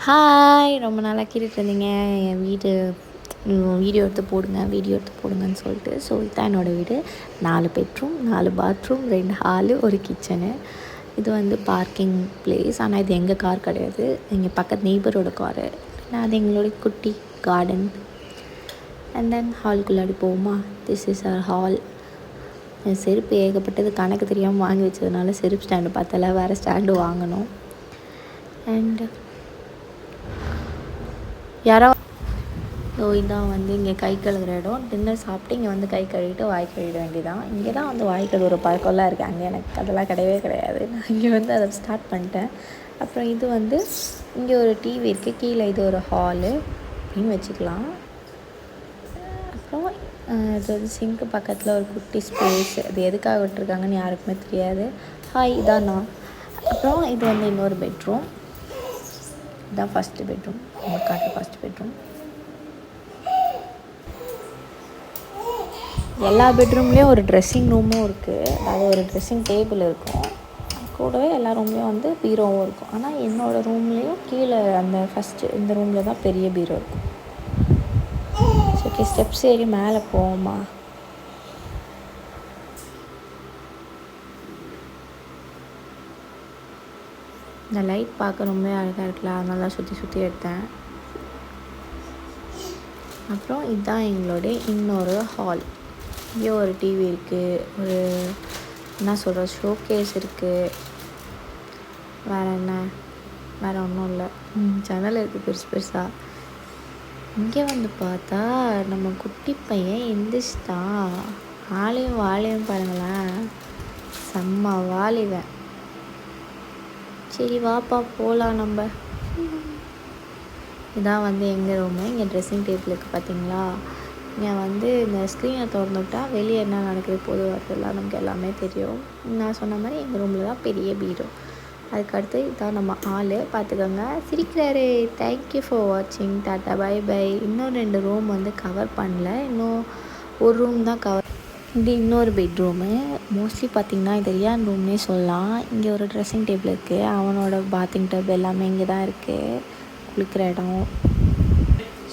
Hi, ரொம்ப நாளாக கேட்டுட்ருந்தீங்க என் வீடு வீடியோ எடுத்து போடுங்கன்னு சொல்லிட்டு. ஸோ இதுதான் என்னோடய வீடு. 4 பெட்ரூம், 4 பாத்ரூம், 2 ஹாலு, ஒரு கிச்சனு. இது வந்து பார்க்கிங் பிளேஸ். ஆனால் இது எங்கள் கார் கிடையாது, எங்கள் பக்கத்து நெய்பரோட காரு. அது எங்களுடைய குட்டி கார்டன். அண்ட் தென் ஹால்குள்ளாடி போகுமா. This is our hall. செருப்பு ஏகப்பட்டது கணக்கு தெரியாமல் வாங்கி வச்சதுனால செருப்பு ஸ்டாண்டு பார்த்தல, வேறு ஸ்டாண்டு வாங்கணும். அண்ட் யாரோ இதான் வந்து இங்கே கை கழுவுற இடம். டின்னர் சாப்பிட்டு இங்கே வந்து கை கழுவிட்டு வாய் கழுவிட வேண்டியதான். இங்கே தான் வந்து வாய் கழுவுற பழக்கம்லாம் இருக்குது. அங்கே எனக்கு அதெல்லாம் கிடையவே கிடையாது. நான் இங்கே வந்து அதை ஸ்டார்ட் பண்ணிட்டேன். அப்புறம் இது வந்து இங்கே ஒரு டிவி இருக்குது, கீழே இது ஒரு ஹாலு அப்படின்னு வச்சுக்கலாம். அப்புறம் இது வந்து சிங்க்கு பக்கத்தில் ஒரு குட்டி ஸ்பேஸ். அது எதுக்காக விட்டுருக்காங்கன்னு யாருக்குமே தெரியாது. ஹாய், இதான் நான். அப்புறம் இது வந்து இன்னொரு பெட்ரூம். இதுதான் ஃபஸ்ட்டு பெட்ரூம். உங்களுக்கு காட்டுற ஃபஸ்ட்டு பெட்ரூம். எல்லா பெட்ரூம்லேயும் ஒரு ட்ரெஸ்ஸிங் ரூமும் இருக்குது. அதாவது ஒரு ட்ரெஸ்ஸிங் டேபிள் இருக்கும். கூடவே எல்லா ரூம்லேயும் வந்து பீரோவும் இருக்கும். ஆனால் என்னோடய ரூம்லேயும் கீழே அந்த ஃபஸ்ட்டு இந்த ரூமில் தான் பெரிய பீரோ இருக்கும். ஓகே, ஸ்டெப்ஸ் ஏறி மேலே போவோமா. இந்த லைட் பார்க்க ரொம்ப அழகாக இருக்கலாம், அதனால தான் சுற்றி எடுத்தேன். அப்புறம் இதுதான் எங்களுடைய இன்னொரு ஹால். இங்கே ஒரு டிவி இருக்குது, ஒரு என்ன சொல்கிற ஷோகேஸ் இருக்குது. வேறு ஒன்றும் இல்லை. ஜன்னல் இருக்குது பெருசாக. இங்கே வந்து பார்த்தா நம்ம குட்டி பையன் எந்திரிச்சிட்டான். வாழையும் பாருங்களேன், செம்ம வாலிவன். சரி வாப்பா போகலாம் நம்ம. இதான் வந்து எங்கள் ரூமு. இங்கே ட்ரெஸ்ஸிங் டேபிள் இருக்குது பார்த்தீங்களா. இங்கே வந்து இந்த ஸ்க்ரீனை திறந்துவிட்டால் வெளியே என்ன நடக்குது, பொது வார்த்தைலாம் நமக்கு எல்லாமே தெரியும். நான் சொன்ன மாதிரி எங்கள் ரூமில் தான் பெரிய பீரோ. அதுக்கடுத்து இதான் நம்ம ஆள் பார்த்துக்கோங்க. சிரிக்கிறாரு. தேங்க்யூ ஃபார் வாட்சிங். டாட்டா, பை பை. இன்னும் 2 ரூம் வந்து கவர் பண்ணல. இன்னும் ஒரு ரூம் தான் கவர். இது இன்னொரு பெட்ரூமு. மோஸ்ட்லி பார்த்திங்கன்னா இது ரியான் ரூம்னே சொல்லலாம். இங்கே ஒரு ட்ரெஸ்ஸிங் டேபிள் இருக்குது, அவனோட பாத்திங் டப் எல்லாமே இங்கே தான் இருக்குது, குளிக்கிற இடம்.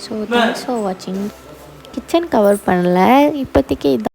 ஸோ தேங்க்ஸ் ஃபார் வாட்சிங். கிச்சன் கவர் பண்ணல இப்போதைக்கு.